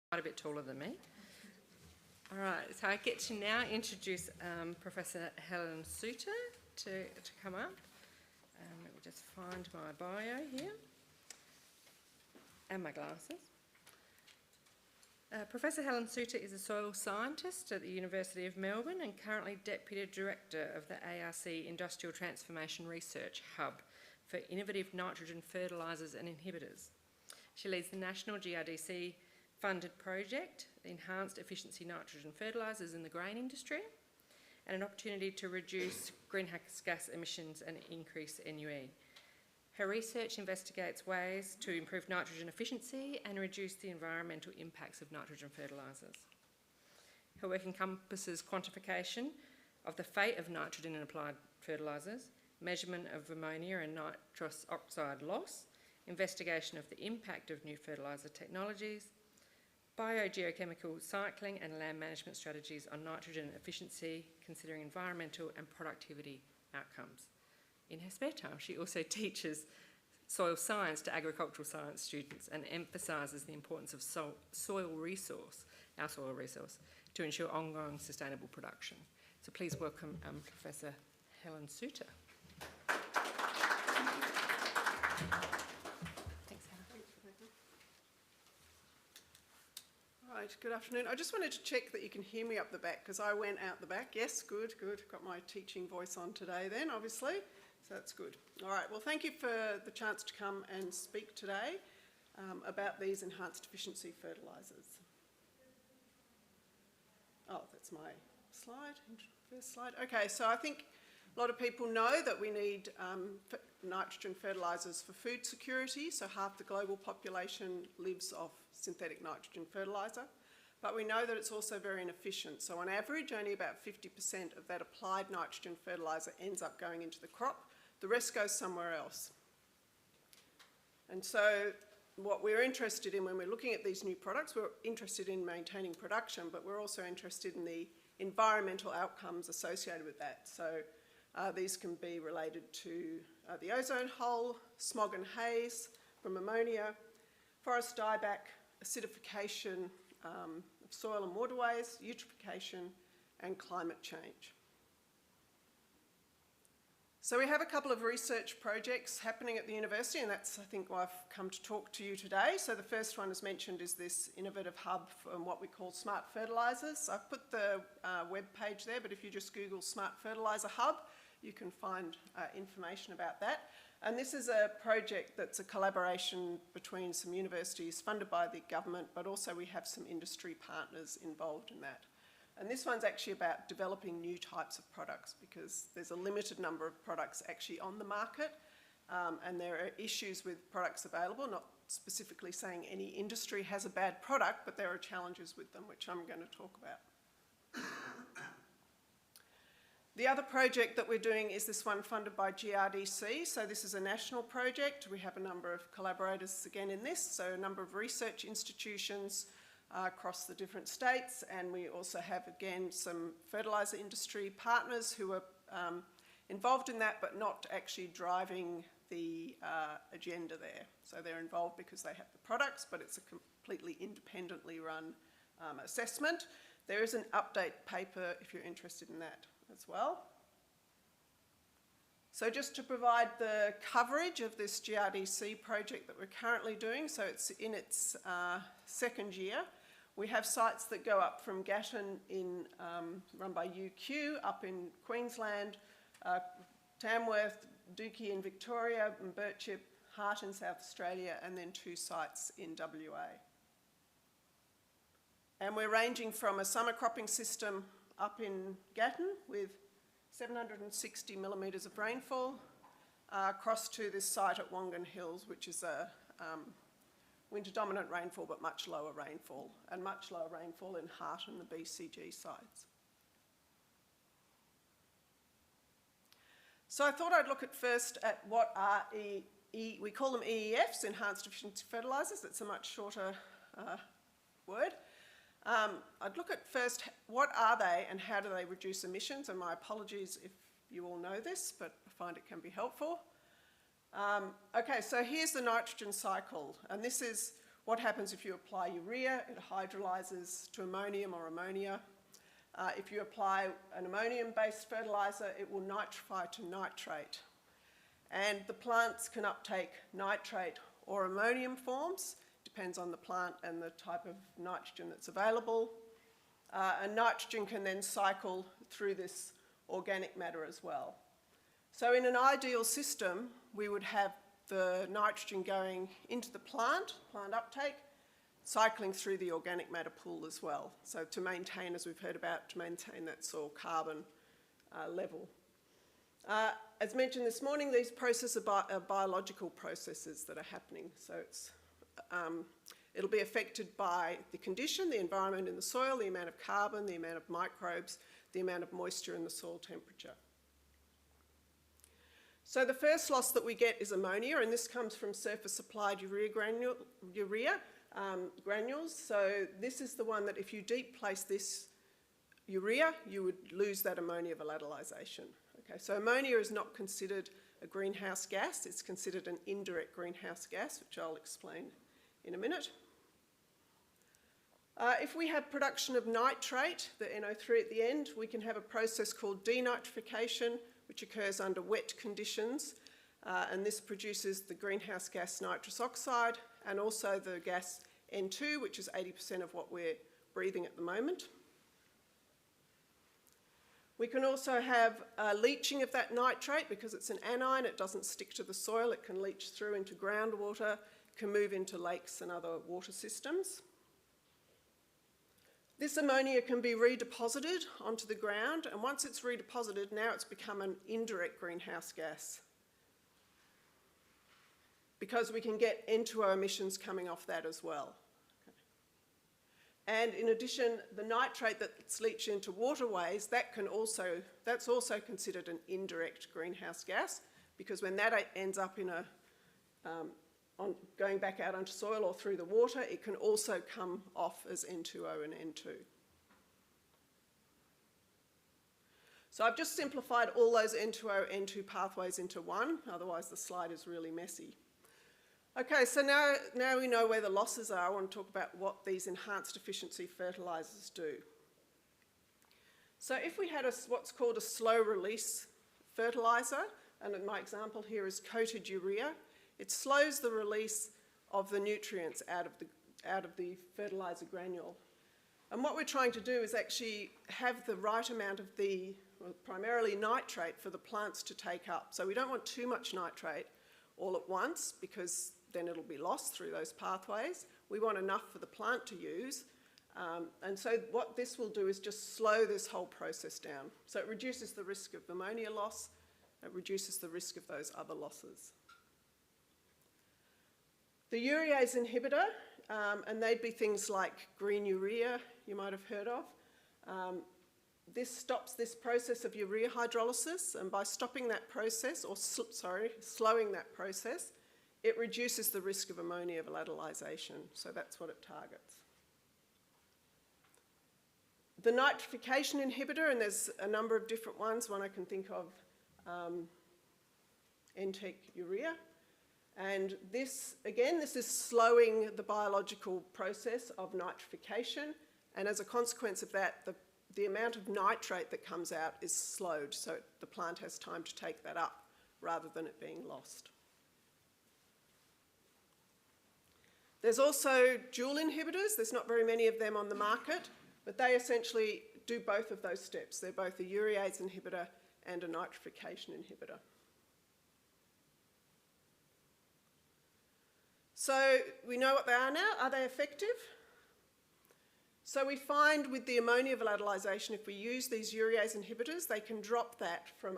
quite a bit taller than me. All right, so I get to now introduce Professor Helen Suter to come up. Let me just find my bio here and my glasses. Professor Helen Suter is a soil scientist at the University of Melbourne and currently Deputy Director of the ARC Industrial Transformation Research Hub for Innovative Nitrogen Fertilisers and Inhibitors. She leads the National GRDC funded project, Enhanced Efficiency Nitrogen Fertilisers in the Grain Industry, and an opportunity to reduce greenhouse gas emissions and increase NUE. Her research investigates ways to improve nitrogen efficiency and reduce the environmental impacts of nitrogen fertilisers. Her work encompasses quantification of the fate of nitrogen in applied fertilisers, measurement of ammonia and nitrous oxide loss, investigation of the impact of new fertiliser technologies, biogeochemical cycling and land management strategies on nitrogen efficiency, considering environmental and productivity outcomes. In her spare time, she also teaches soil science to agricultural science students and emphasises the importance of soil resource, our soil resource, to ensure ongoing sustainable production. So please welcome Professor Helen Suter. Right, good afternoon. I just wanted to check that you can hear me up the back because I went out the back. Yes, good. Got my teaching voice on today then, obviously, so that's good. All right, well, thank you for the chance to come and speak today about these enhanced efficiency fertilisers. Oh, that's my slide, first slide. Okay, so I think a lot of people know that we need nitrogen fertilisers for food security, so half the global population lives off synthetic nitrogen fertiliser, but we know that it's also very inefficient. So on average, only about 50% of that applied nitrogen fertiliser ends up going into the crop. The rest goes somewhere else. And so what we're interested in when we're looking at these new products, we're interested in maintaining production, but we're also interested in the environmental outcomes associated with that. So these can be related to the ozone hole, smog and haze from ammonia, forest dieback, acidification of soil and waterways, eutrophication, and climate change. So we have a couple of research projects happening at the university, and that's, I think, why I've come to talk to you today. So the first one, as mentioned, is this innovative hub for what we call smart fertilisers. I've put the web page there, but if you just Google Smart Fertiliser Hub, you can find information about that. And this is a project that's a collaboration between some universities funded by the government, but also we have some industry partners involved in that. And this one's actually about developing new types of products because there's a limited number of products actually on the market, and there are issues with products available, not specifically saying any industry has a bad product, but there are challenges with them, which I'm going to talk about. The other project that we're doing is this one funded by GRDC. So this is a national project. We have a number of collaborators again in this, so a number of research institutions across the different states, and we also have again some fertiliser industry partners who are involved in that but not actually driving the agenda there. So they're involved because they have the products, but it's a completely independently run assessment. There is an update paper if you're interested in that as well. So just to provide the coverage of this GRDC project that we're currently doing, so it's in its second year. We have sites that go up from Gatton run by UQ, up in Queensland, Tamworth, Dookie in Victoria, and Birchip, Hart in South Australia, and then 2 sites in WA. And we're ranging from a summer cropping system up in Gatton with 760 millimetres of rainfall, across to this site at Wongan Hills, which is a winter dominant rainfall but much lower rainfall, and much lower rainfall in Hart and the BCG sites. So I thought I'd look at first at what are we call them EEFs, Enhanced Efficiency Fertilisers. It's a much shorter word. I'd look at first what are they and how do they reduce emissions, and my apologies if you all know this, but I find it can be helpful. Okay, so here's the nitrogen cycle, and this is what happens if you apply urea? It hydrolyses to ammonium or ammonia. If you apply an ammonium-based fertiliser, it will nitrify to nitrate. And the plants can uptake nitrate or ammonium forms, depends on the plant and the type of nitrogen that's available. And nitrogen can then cycle through this organic matter as well. So in an ideal system, we would have the nitrogen going into the plant uptake, cycling through the organic matter pool as well. So to maintain, as we've heard about, to maintain that soil carbon level. As mentioned this morning, these processes are biological processes that are happening. So it'll be affected by the condition, the environment in the soil, the amount of carbon, the amount of microbes, the amount of moisture and the soil temperature. So the first loss that we get is ammonia, and this comes from surface applied urea granules. So this is the one that if you deep place this urea, you would lose that ammonia volatilisation. Okay, so ammonia is not considered a greenhouse gas, it's considered an indirect greenhouse gas, which I'll explain in a minute. If we have production of nitrate, the NO3 at the end, we can have a process called denitrification, which occurs under wet conditions, and this produces the greenhouse gas nitrous oxide and also the gas N2, which is 80% of what we're breathing at the moment. We can also have leaching of that nitrate because it's an anion, it doesn't stick to the soil, it can leach through into groundwater, can move into lakes and other water systems. This ammonia can be redeposited onto the ground, and once it's redeposited, now it's become an indirect greenhouse gas because we can get N2O emissions coming off that as well. And in addition, the nitrate that's leached into waterways, that's also considered an indirect greenhouse gas because when that ends up in going back out onto soil or through the water, it can also come off as N2O and N2. So I've just simplified all those N2O, N2 pathways into one, otherwise the slide is really messy. Okay, so now we know where the losses are. I want to talk about what these enhanced efficiency fertilisers do. So if we had what's called a slow release fertiliser, and my example here is coated urea, it slows the release of the nutrients out of the fertiliser granule. And what we're trying to do is actually have the right amount of primarily nitrate for the plants to take up. So we don't want too much nitrate all at once because then it'll be lost through those pathways. We want enough for the plant to use. And so what this will do is just slow this whole process down. So it reduces the risk of ammonia loss, it reduces the risk of those other losses. The urease inhibitor, and they'd be things like green urea, you might have heard of. This stops this process of urea hydrolysis, and by stopping that process, slowing that process, it reduces the risk of ammonia volatilisation, so that's what it targets. The nitrification inhibitor, and there's a number of different ones, one I can think of, N-tech urea. And this is slowing the biological process of nitrification, and as a consequence of that, the amount of nitrate that comes out is slowed, so the plant has time to take that up rather than it being lost. There's also dual inhibitors. There's not very many of them on the market, but they essentially do both of those steps. They're both a urease inhibitor and a nitrification inhibitor. So we know what they are now. Are they effective? So we find with the ammonia volatilisation, if we use these urease inhibitors, they can drop that from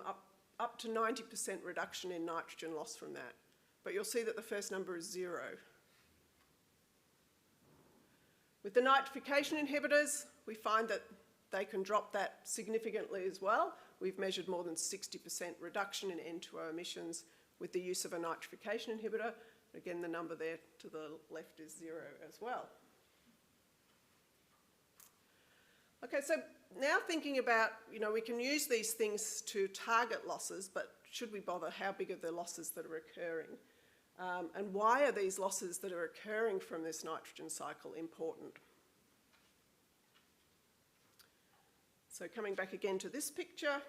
up to 90% reduction in nitrogen loss from that. But you'll see that the first number is 0. With the nitrification inhibitors, we find that they can drop that significantly as well. We've measured more than 60% reduction in N2O emissions with the use of a nitrification inhibitor. Again, the number there to the left is 0 as well. Okay, so now thinking about, we can use these things to target losses, but should we bother? How big are the losses that are occurring? And why are these losses that are occurring from this nitrogen cycle important? So coming back again to this picture.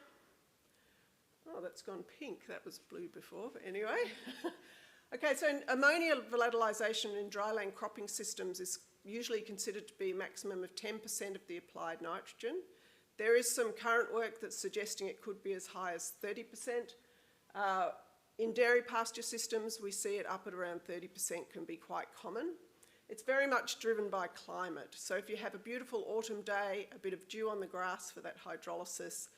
Oh, that's gone pink. That was blue before, but anyway. Okay, so ammonia volatilisation in dryland cropping systems is usually considered to be a maximum of 10% of the applied nitrogen. There is some current work that's suggesting it could be as high as 30%. In dairy pasture systems, we see it up at around 30% can be quite common. It's very much driven by climate. So if you have a beautiful autumn day, a bit of dew on the grass for that hydrolysis,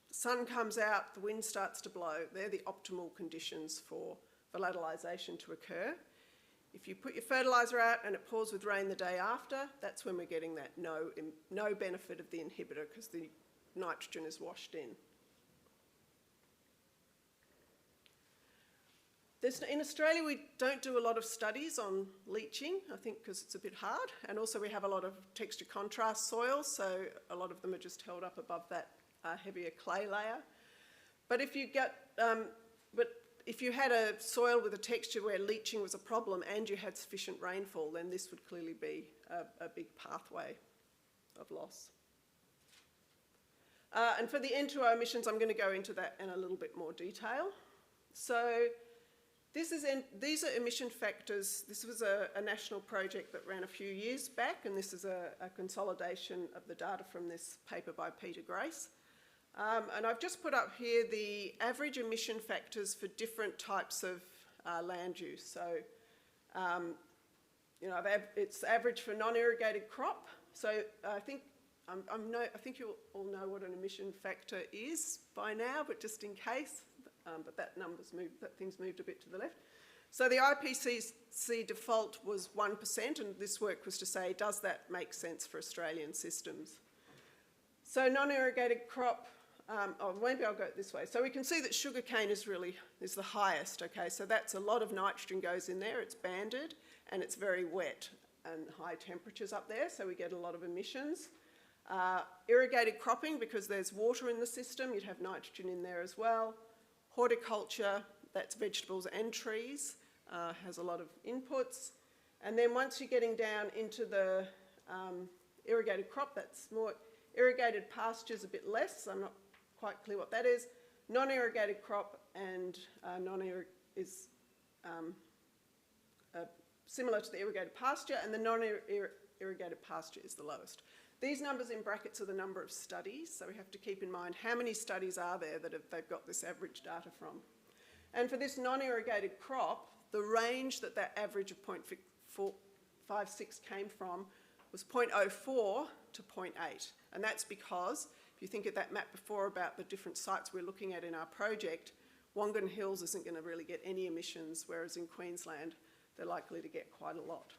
the sun comes out, the wind starts to blow, they're the optimal conditions for volatilisation to occur. If you put your fertiliser out and it pours with rain the day after, that's when we're getting that no benefit of the inhibitor because the nitrogen is washed in. In Australia, we don't do a lot of studies on leaching, I think because it's a bit hard, and also we have a lot of texture contrast soils, so a lot of them are just held up above that heavier clay layer. But if you had a soil with a texture where leaching was a problem and you had sufficient rainfall, then this would clearly be a big pathway of loss. And for the N2O emissions, I'm going to go into that in a little bit more detail. So these are emission factors. This was a national project that ran a few years back, and this is a consolidation of the data from this paper by Peter Grace. And I've just put up here the average emission factors for different types of land use. So, it's average for non-irrigated crop. So I think you all know what an emission factor is by now, but just in case. But that thing's moved a bit to the left. So the IPCC default was 1%, and this work was to say, does that make sense for Australian systems? So non-irrigated crop, maybe I'll go this way. So we can see that sugarcane is the highest, okay? So that's a lot of nitrogen goes in there, it's banded, and it's very wet and high temperatures up there, so we get a lot of emissions. Irrigated cropping, because there's water in the system, you'd have nitrogen in there as well. Horticulture, that's vegetables and trees, has a lot of inputs. And then once you're getting down into the irrigated crop, that's more irrigated pastures, a bit less, so I'm not quite clear what that is. Non-irrigated crop and is similar to the irrigated pasture, and the non-irrigated pasture is the lowest. These numbers in brackets are the number of studies, so we have to keep in mind how many studies are there that they've got this average data from. And for this non-irrigated crop, the range that average of 0.56 came from was 0.04 to 0.8. And that's because, if you think of that map before about the different sites we're looking at in our project, Wongan Hills isn't going to really get any emissions, whereas in Queensland, they're likely to get quite a lot.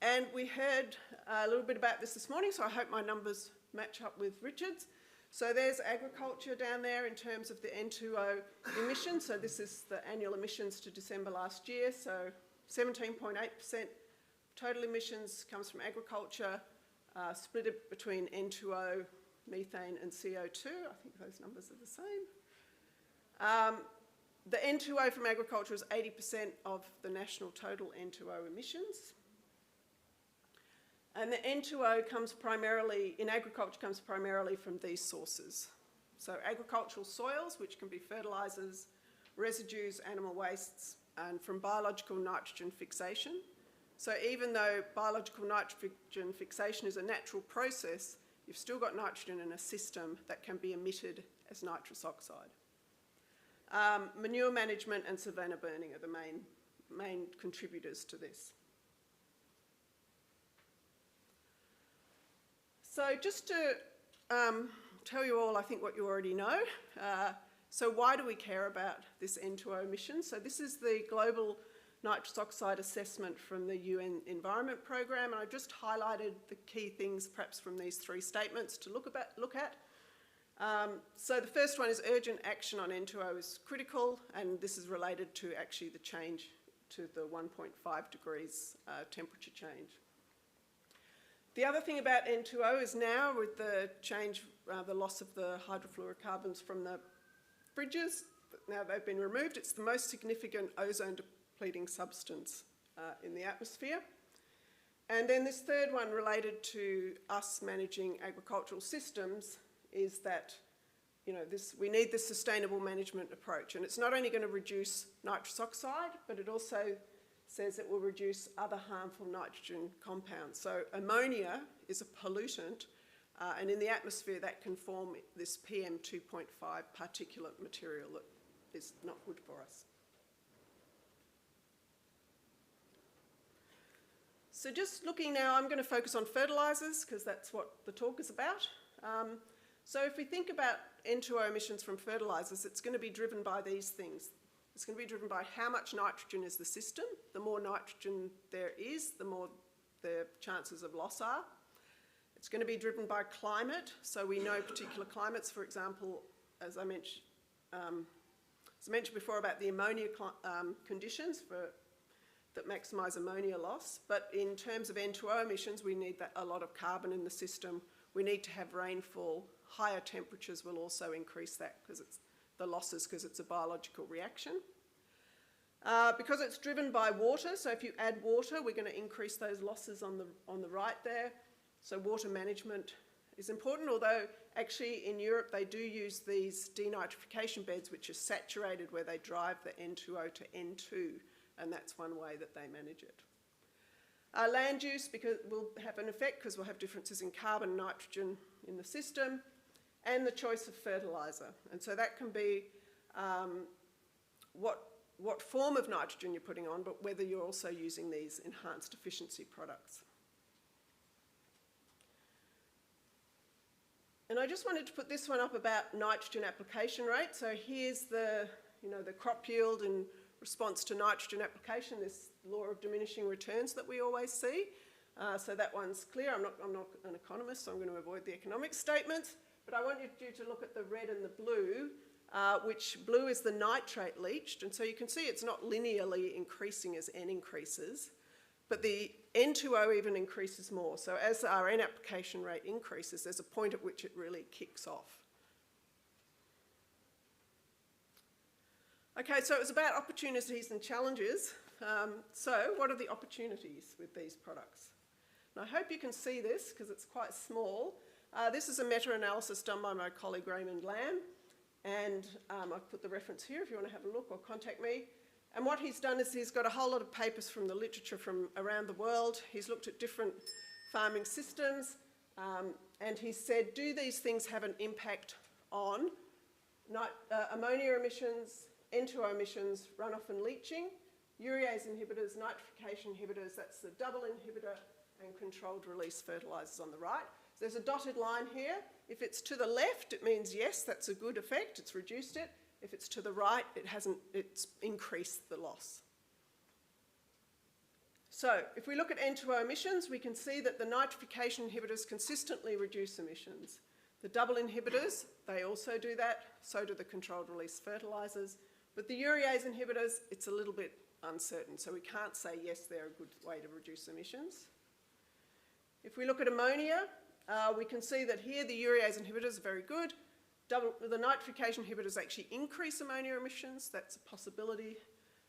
And we heard a little bit about this morning, so I hope my numbers match up with Richard's. So there's agriculture down there in terms of the N2O emissions. So this is the annual emissions to December last year. So 17.8% total emissions comes from agriculture, split it between N2O, methane and CO2. I think those numbers are the same. The N2O from agriculture is 80% of the national total N2O emissions. And the N2O comes primarily, in agriculture, comes primarily from these sources. So agricultural soils, which can be fertilisers, residues, animal wastes, and from biological nitrogen fixation. So even though biological nitrogen fixation is a natural process, you've still got nitrogen in a system that can be emitted as nitrous oxide. Manure management and savanna burning are the main contributors to this. So just to tell you all, I think, what you already know. So why do we care about this N2O emission? So this is the Global Nitrous Oxide Assessment from the UN Environment Programme, and I just highlighted the key things perhaps from these three statements to look at. So the first one is urgent action on N2O is critical, and this is related to actually the change to the 1.5 degrees temperature change. The other thing about N2O is now with the change, the loss of the hydrofluorocarbons from the fridges, now they've been removed. It's the most significant ozone-depleting substance in the atmosphere. And then this third one related to us managing agricultural systems is that, you know, we need this sustainable management approach. And it's not only going to reduce nitrous oxide, but it also says it will reduce other harmful nitrogen compounds. So ammonia is a pollutant, and in the atmosphere that can form this PM2.5 particulate material that is not good for us. So just looking now, I'm going to focus on fertilisers because that's what the talk is about. So if we think about N2O emissions from fertilisers, it's going to be driven by these things. It's going to be driven by how much nitrogen is the system. The more nitrogen there is, the more the chances of loss are. It's going to be driven by climate. So we know particular climates, for example, as I mentioned before about the ammonia conditions that maximise ammonia loss. But in terms of N2O emissions, we need a lot of carbon in the system. We need to have rainfall. Higher temperatures will also increase that because it's the losses because it's a biological reaction. Because it's driven by water, so if you add water, we're going to increase those losses on the right there. So water management is important, although actually in Europe they do use these denitrification beds which are saturated where they drive the N2O to N2, and that's one way that they manage it. Land use will have an effect because we'll have differences in carbon and nitrogen in the system, and the choice of fertiliser. And so that can be what form of nitrogen you're putting on, but whether you're also using these enhanced efficiency products. And I just wanted to put this one up about nitrogen application rate. So here's the crop yield in response to nitrogen application, this law of diminishing returns that we always see. So that one's clear. I'm not an economist, so I'm going to avoid the economic statements. But I want you to look at the red and the blue, which blue is the nitrate leached. And so you can see it's not linearly increasing as N increases, but the N2O even increases more. So as our N application rate increases, there's a point at which it really kicks off. Okay, so it was about opportunities and challenges. So what are the opportunities with these products? And I hope you can see this because it's quite small. This is a meta-analysis done by my colleague Raymond Lamb, and I've put the reference here if you want to have a look or contact me. And what he's done is he's got a whole lot of papers from the literature from around the world. He's looked at different farming systems, and he said, do these things have an impact on ammonia emissions, N2O emissions, runoff and leaching, urease inhibitors, nitrification inhibitors, that's the double inhibitor, and controlled release fertilisers on the right. So there's a dotted line here. If it's to the left, it means yes, that's a good effect, it's reduced it. If it's to the right, it's increased the loss. So if we look at N2O emissions, we can see that the nitrification inhibitors consistently reduce emissions. The double inhibitors, they also do that, so do the controlled release fertilisers. But the urease inhibitors, it's a little bit uncertain, so we can't say yes, they're a good way to reduce emissions. If we look at ammonia, we can see that here the urease inhibitors are very good. The nitrification inhibitors actually increase ammonia emissions, that's a possibility.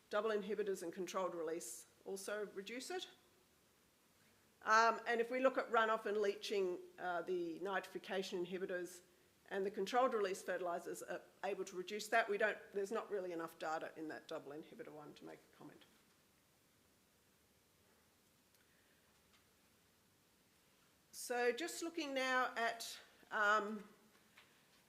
Double inhibitors and controlled release also reduce it. And if we look at runoff and leaching, the nitrification inhibitors and the controlled release fertilisers are able to reduce that. There's not really enough data in that double inhibitor one to make a comment. So just looking now at,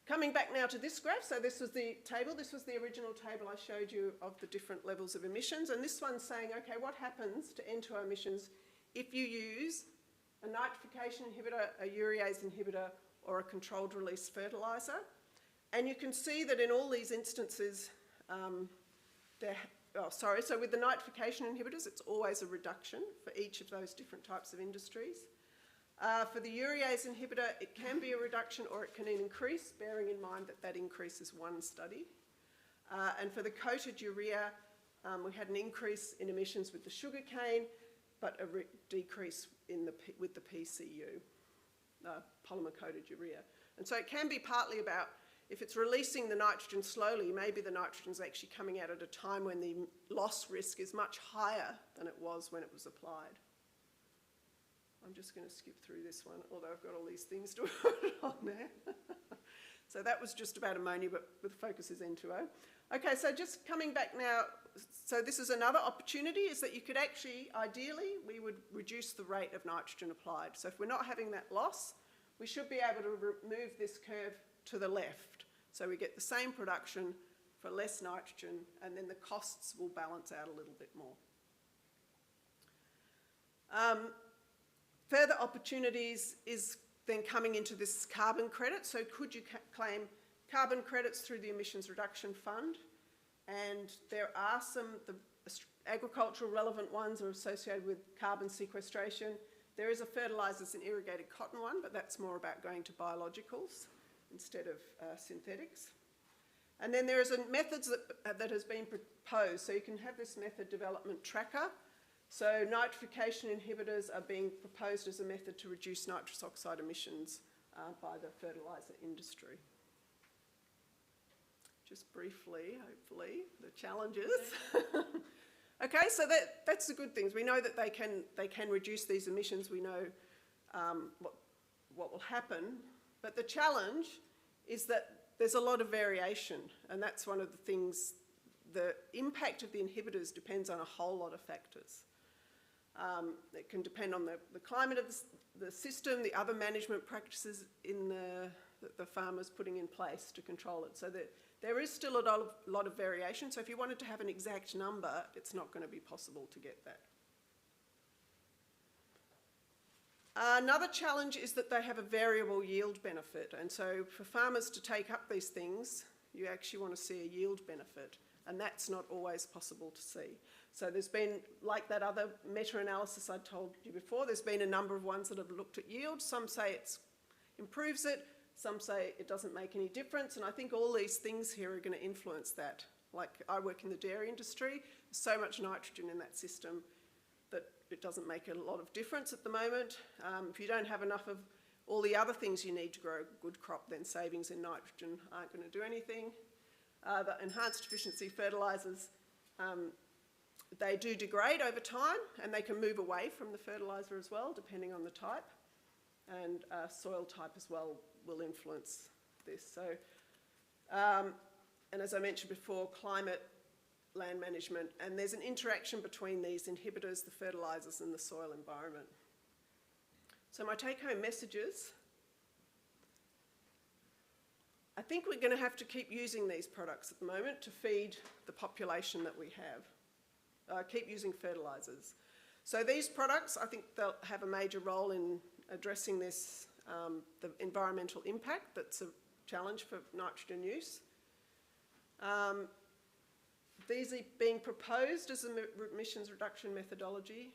coming back now to this graph, so this was the table, this was the original table I showed you of the different levels of emissions, and this one's saying, okay, what happens to N2O emissions if you use a nitrification inhibitor, a urease inhibitor, or a controlled release fertiliser? And you can see that in all these instances, so with the nitrification inhibitors, it's always a reduction for each of those different types of industries. For the urease inhibitor, it can be a reduction or it can increase, bearing in mind that that increase is one study. And for the coated urea, we had an increase in emissions with the sugarcane, but a decrease with the PCU, polymer-coated urea. And so it can be partly about if it's releasing the nitrogen slowly, maybe the nitrogen's actually coming out at a time when the loss risk is much higher than it was when it was applied. I'm just going to skip through this one, although I've got all these things to put on there. So that was just about ammonia, but the focus is N2O. Okay, so just coming back now, so this is another opportunity, is that you could actually, ideally, we would reduce the rate of nitrogen applied. So if we're not having that loss, we should be able to move this curve to the left. So we get the same production for less nitrogen, and then the costs will balance out a little bit more. Further opportunities is then coming into this carbon credit. So could you claim carbon credits through the Emissions Reduction Fund? And there are some, the agricultural relevant ones are associated with carbon sequestration. There is a fertilisers and irrigated cotton one, but that's more about going to biologicals instead of synthetics. And then there is a methods that has been proposed. So you can have this method development tracker. So nitrification inhibitors are being proposed as a method to reduce nitrous oxide emissions by the fertiliser industry. Just briefly, hopefully, the challenges. Okay, so that's the good things. We know that they can reduce these emissions. We know what will happen. But the challenge is that there's a lot of variation, and that's one of the things. The impact of the inhibitors depends on a whole lot of factors. It can depend on the climate of the system, the other management practices that the farmer's putting in place to control it. So there is still a lot of variation. So if you wanted to have an exact number, it's not going to be possible to get that. Another challenge is that they have a variable yield benefit. And so for farmers to take up these things, you actually want to see a yield benefit. And that's not always possible to see. So there's been, like that other meta-analysis I told you before, there's been a number of ones that have looked at yield. Some say it improves it, some say it doesn't make any difference, and I think all these things here are going to influence that. Like, I work in the dairy industry, there's so much nitrogen in that system that it doesn't make a lot of difference at the moment. If you don't have enough of all the other things you need to grow a good crop, then savings in nitrogen aren't going to do anything. The enhanced efficiency fertilisers, they do degrade over time, and they can move away from the fertiliser as well, depending on the type. And soil type as well will influence this. So, and as I mentioned before, climate, land management, and there's an interaction between these inhibitors, the fertilisers, and the soil environment. So my take-home messages: I think we're going to have to keep using these products at the moment to feed the population that we have. Keep using fertilisers. So these products, I think they'll have a major role in addressing this, the environmental impact that's a challenge for nitrogen use. These are being proposed as an emissions reduction methodology,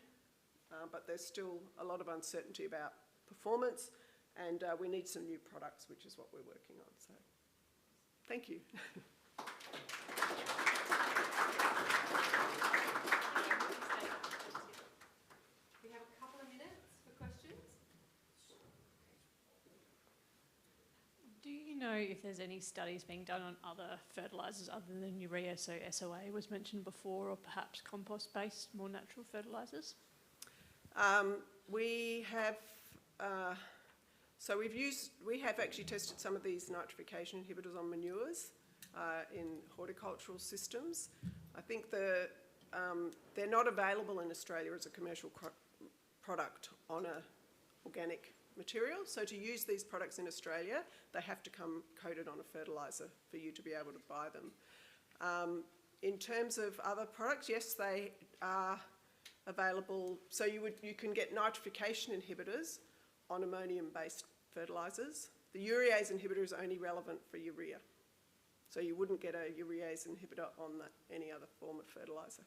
but there's still a lot of uncertainty about performance, and we need some new products, which is what we're working on. So, thank you. We have a couple of minutes for questions. Do you know if there's any studies being done on other fertilisers other than urea? So SOA was mentioned before, or perhaps compost-based, more natural fertilisers? We have, so we have actually tested some of these nitrification inhibitors on manures in horticultural systems. I think they're not available in Australia as a commercial product on an organic material. So to use these products in Australia, they have to come coated on a fertiliser for you to be able to buy them. In terms of other products, yes, they are available. So you can get nitrification inhibitors on ammonium-based fertilisers. The urease inhibitor is only relevant for urea. So you wouldn't get a urease inhibitor on any other form of fertiliser.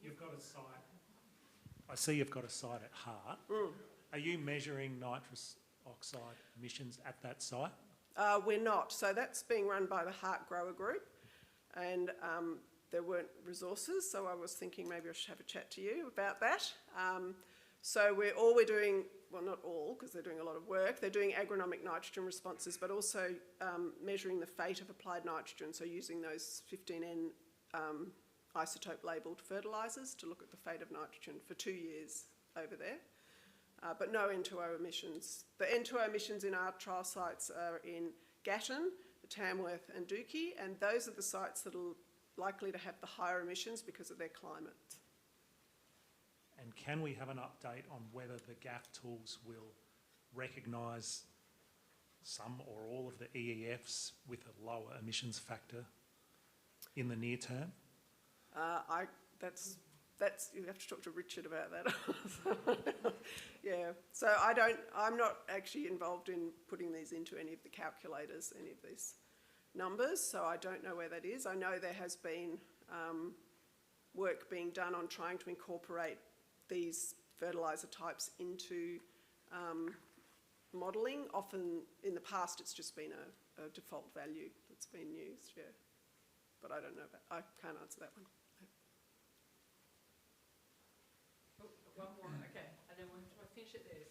You've got a site. I see you've got a site at Hart. Are you measuring nitrous oxide emissions at that site? We're not. So that's being run by the Hart Grower Group, and there weren't resources, so I was thinking maybe I should have a chat to you about that. So we're doing, well, not all, because they're doing a lot of work, they're doing agronomic nitrogen responses, but also measuring the fate of applied nitrogen, so using those 15N isotope labelled fertilisers to look at the fate of nitrogen for 2 years over there. But no N2O emissions. The N2O emissions in our trial sites are in Gatton, Tamworth and Dookie, and those are the sites that are likely to have the higher emissions because of their climate. And can we have an update on whether the GAF tools will recognise some or all of the EEFs with a lower emissions factor in the near term? That's you have to talk to Richard about that. Yeah, so I'm not actually involved in putting these into any of the calculators, any of these numbers, so I don't know where that is. I know there has been work being done on trying to incorporate these fertiliser types into modelling. Often in the past it's just been a default value that's been used, yeah. But I don't know about, I can't answer that one. One more, okay, and then we'll finish it there.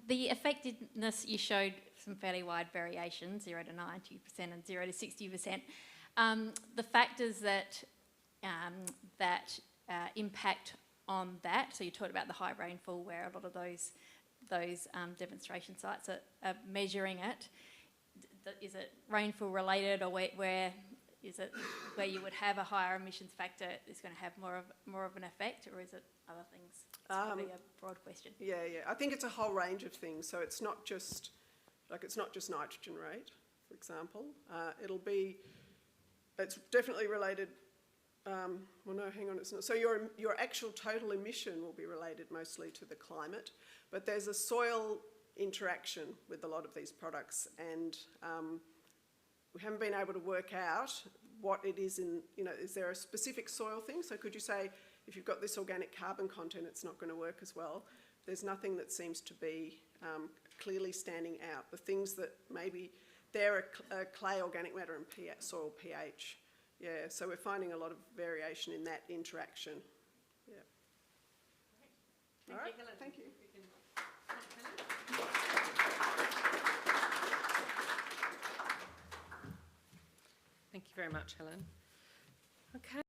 The effectiveness, you showed some fairly wide variation, 0 to 90% and 0 to 60%. The factors that impact on that, so you talked about the high rainfall where a lot of those demonstration sites are measuring it. Is it rainfall related, or where is it where you would have a higher emissions factor is going to have more of an effect, or is it other things? It's probably a broad question. Yeah. I think it's a whole range of things. So it's not just nitrogen rate, for example. It's definitely related. Well, no, hang on, it's not. So your actual total emission will be related mostly to the climate, but there's a soil interaction with a lot of these products, and we haven't been able to work out what it is in, is there a specific soil thing? So could you say, if you've got this organic carbon content, it's not going to work as well? There's nothing that seems to be clearly standing out. The things that maybe they're a clay, organic matter and soil pH. Yeah, so we're finding a lot of variation in that interaction. Yeah. All right, thank you. Thank you very much, Helen. Okay.